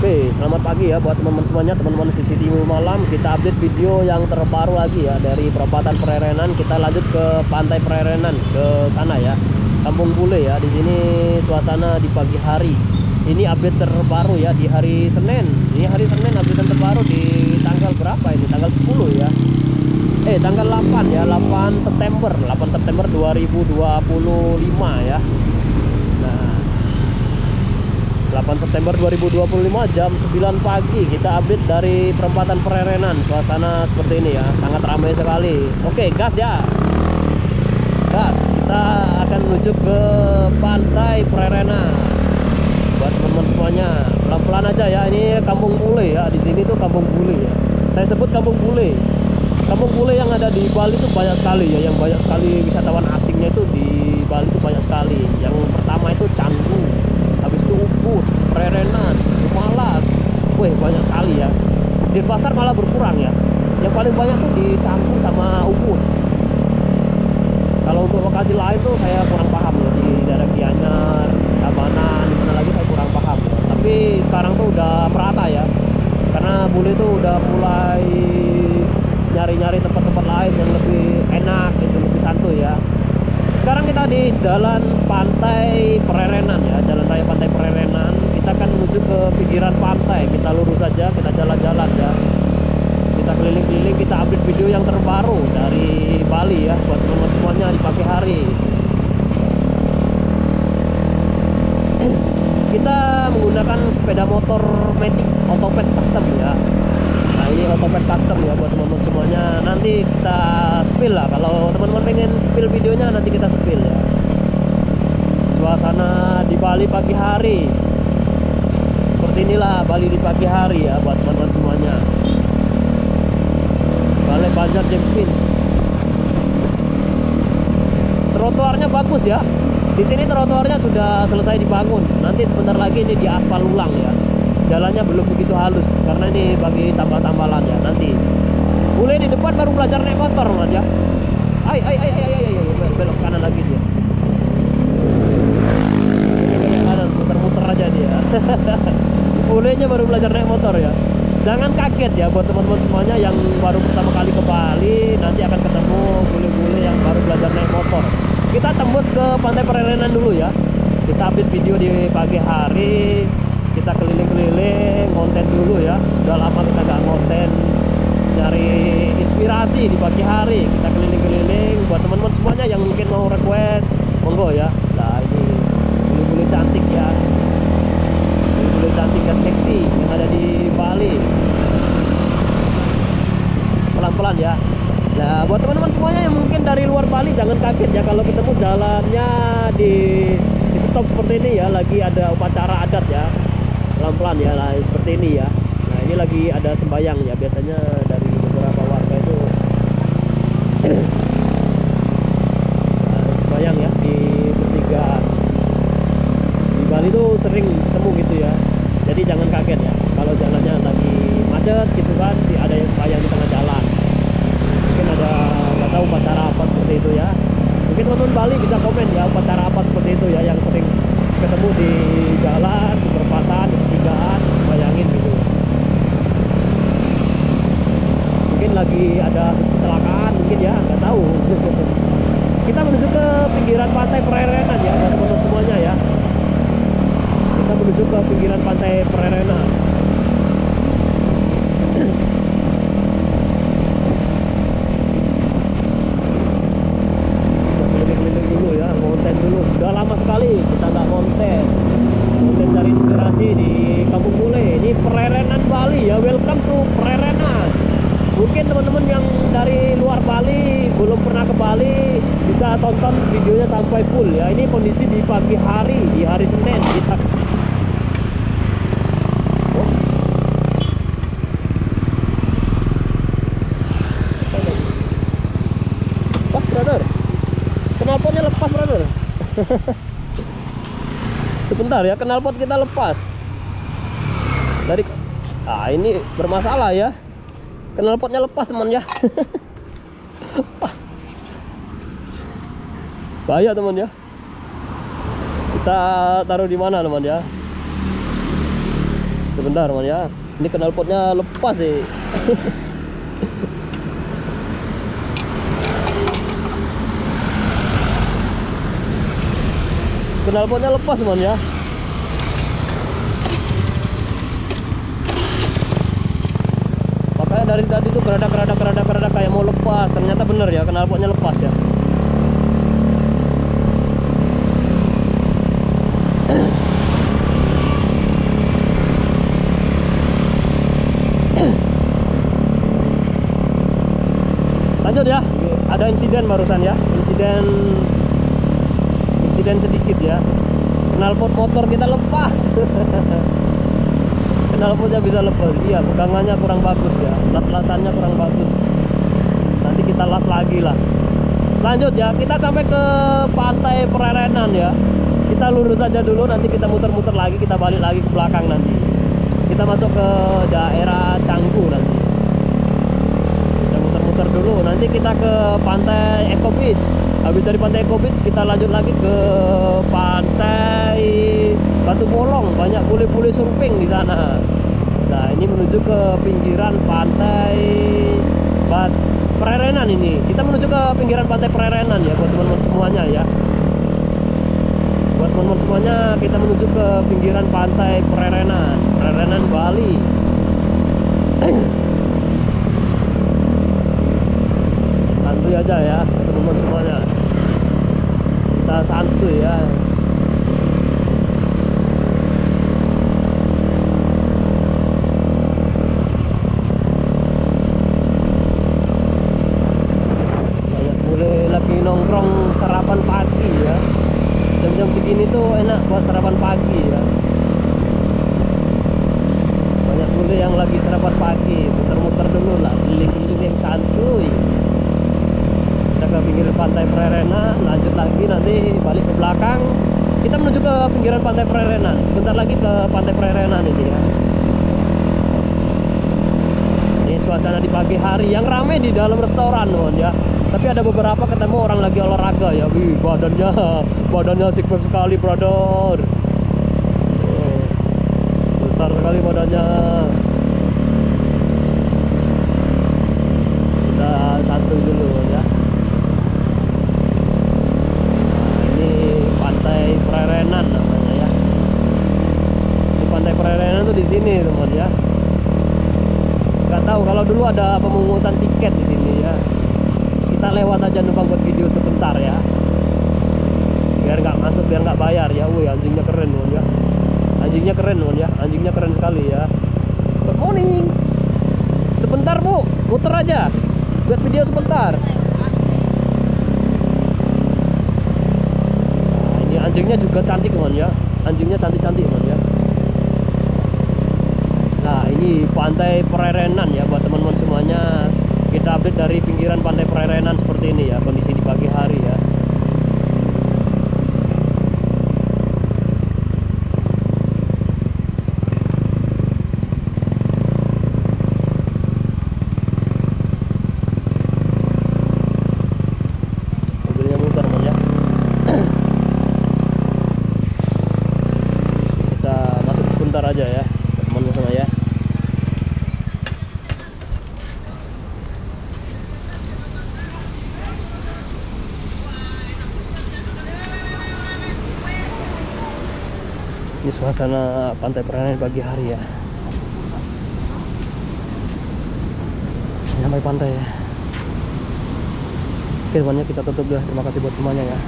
Oke, selamat pagi ya buat teman-teman semuanya, teman-teman CCTV Malam. Kita update video yang terbaru lagi ya dari perempatan Prerenan. Kita lanjut ke pantai Prerenan, ke sana ya, Kampung Bule ya. Di sini suasana di pagi hari. Ini update terbaru ya di hari Senin. Ini hari Senin, update terbaru di tanggal berapa ini? Tanggal 10 ya. Tanggal 8 ya, 8 September 2025 ya. Nah, 8 September 2025 jam 9 pagi kita update dari perempatan Prerenan. Suasana seperti ini ya, sangat ramai sekali. Oke, gas ya, gas. Kita akan menuju ke pantai Prerenan. Buat teman-teman semuanya, pelan-pelan aja ya. Ini Kampung Bule ya, di sini tuh Kampung Bule ya. Saya sebut Kampung Bule. Kampung Bule yang ada di Bali itu banyak sekali ya, yang banyak sekali wisatawan asingnya itu di Bali itu banyak sekali. Yang pertama itu Canggu, habis itu Ubud, Prerenan, Malas. Wih, banyak sekali ya. Di pasar malah berkurang ya. Yang paling banyak tuh di Canggu sama Ubud. Kalau untuk lokasi lain tuh saya kurang paham ya, di daerah Gianyar, Tabanan, di mana lagi saya kurang paham ya. Tapi sekarang tuh udah merata ya. Karena Bule tuh udah mulai nyari-nyari tempat-tempat lain yang lebih enak gitu, lebih santuy ya. Sekarang kita di jalan pantai Prerenan ya, jalan raya pantai Prerenan. Kita akan menuju ke pinggiran pantai. Kita lurus saja, kita jalan-jalan ya. Kita keliling-keliling, kita update video yang terbaru dari Bali ya, buat teman-teman semuanya di pagi hari. Kita menggunakan sepeda motor Matic Autoped Custom ya. Nah, ini Autoped Custom ya buat teman-teman semuanya. Nanti kita spill lah, kalau teman-teman pengen spill videonya nanti kita spill ya. Suasana di Bali pagi hari seperti inilah, Bali di pagi hari ya buat teman-teman semuanya. Balai Banjar Jempins. Trotoarnya bagus ya. Di sini trotoarnya sudah selesai dibangun. Nanti sebentar lagi ini diaspal ulang ya. Jalannya belum begitu halus karena ini bagi tambal-tambalan ya. Nanti Bule di depan baru belajar naik motor mas ya. Ay, belok kanan lagi dia. Belok kanan, muter-muter aja dia. Bulenya baru belajar naik motor ya. Jangan kaget ya buat teman-teman semuanya yang baru pertama kali ke Bali. Nanti akan ketemu bule-bule yang baru belajar naik motor. Kita tembus ke pantai Prerenan dulu ya. Kita update video di pagi hari. Kita keliling-keliling, konten dulu ya. Udah lama kita nggak konten, nyari inspirasi di pagi hari. Kita keliling-keliling buat teman-teman semuanya yang mungkin mau request, monggo ya. Nah, ini bule-bule cantik ya, bule-bule cantik dan seksi yang ada di Bali. Pelan-pelan ya. Nah, buat teman-teman semuanya yang mungkin dari luar Bali, jangan kaget ya kalau ketemu jalannya di stop seperti ini ya. Lagi ada upacara adat ya. Pelan-pelan ya lah, seperti ini ya. Nah, ini lagi ada sembayang ya. Biasanya dari beberapa warga itu sembayang ya di pertigaan. Di Bali itu sering ketemu gitu ya. Jadi jangan kaget ya kalau jalannya lagi macet gitu kan, ada yang sembayang di tengah jalan. Mungkin ada, nggak tahu upacara apa seperti itu ya. Mungkin teman-teman Bali bisa komen ya, upacara apa seperti itu ya yang sering ketemu di jalan, di perempatan, di pertigaan, bayangin gitu. Mungkin lagi ada kecelakaan mungkin ya, nggak tahu. Kita menuju ke pinggiran pantai Prerenan ya buat teman-teman semuanya ya. Kita menuju ke pinggiran pantai Prerenan. Keliling-keliling dulu ya, konten dulu. Udah lama sekali kita nggak konten cari inspirasi di Kampung Bule. Ini Prerenan Bali ya, welcome to Prerenan. Mungkin teman-teman yang dari luar Bali belum pernah ke Bali bisa tonton videonya sampai full ya. Ini kondisi di pagi hari, di hari Senin kita. Lepas brother, knalpotnya lepas brother. Sebentar ya, knalpot kita lepas dari, ini bermasalah ya, knalpotnya lepas teman ya. Bahaya teman ya. Kita taruh di mana teman ya? sebentar teman ya. Ini knalpotnya lepas sih. Knalpotnya lepas teman ya. Makanya dari tadi tuh keradak kayak mau lepas. Ternyata bener ya, knalpotnya lepas ya. Lanjut ya, ada insiden barusan ya, insiden sedikit ya. Knalpot motor kita lepas. Knalpotnya bisa lepas, iya pegangannya kurang bagus ya, las-lasannya kurang bagus. Nanti kita las lagi lah. Lanjut ya, kita sampai ke pantai Prerenan ya. Kita lurus aja dulu, nanti kita muter-muter lagi, kita balik lagi ke belakang nanti. Kita masuk ke daerah Canggu nanti. Muter dulu, nanti kita ke pantai Eco Beach. Habis dari pantai Eco Beach kita lanjut lagi ke pantai Batu Bolong, banyak bule-bule surfing di sana. Nah ini menuju ke pinggiran pantai Prerenan ini. Kita menuju ke pinggiran pantai Prerenan ya buat teman-teman semuanya ya. Buat teman-teman semuanya kita menuju ke pinggiran pantai Prerenan Bali. Santuy aja ya teman-teman semuanya, kita santuy ya. Banyak bule lagi nongkrong sarapan pagi ya, jam-jam segini tuh enak buat sarapan pagi ya. Banyak bule yang lagi sarapan pagi, muter-muter dulu lah, keliling-keliling santuy. Kita ke pinggir pantai Prerenan, lanjut lagi nanti balik ke belakang. Kita menuju ke pinggiran pantai Prerenan. Sebentar lagi ke pantai Prerenan ini ya. Ini suasana di pagi hari yang ramai di dalam restoran teman ya. Tapi ada beberapa ketemu orang lagi olahraga ya. Wih, badannya six-pack sekali brother. Besar sekali badannya. Kita santuy dulu ya. Pantai Prerenan namanya ya. Di pantai Prerenan tuh di sini teman ya. Nggak tahu kalau dulu ada pemungutan tiket di sini ya. Kita lewat aja numpang buat video sebentar ya. Biar nggak masuk, biar nggak bayar ya. Wih anjingnya keren teman ya. Anjingnya keren teman ya. Anjingnya keren sekali ya. Good morning. Sebentar bu, muter aja. Buat video sebentar. Anjingnya juga cantik teman ya, anjingnya cantik-cantik teman ya. Nah ini pantai Prerenan ya buat teman-teman semuanya. Kita update dari pinggiran pantai Prerenan seperti ini ya, kondisi di pagi hari ya. Mobilnya muter teman ya. Sebentar aja ya teman-teman semua ya. Ini suasana pantai Prerenan pagi hari ya. Sampai pantai ya. Oke temannya, kita tutup dah. Terima kasih buat semuanya ya.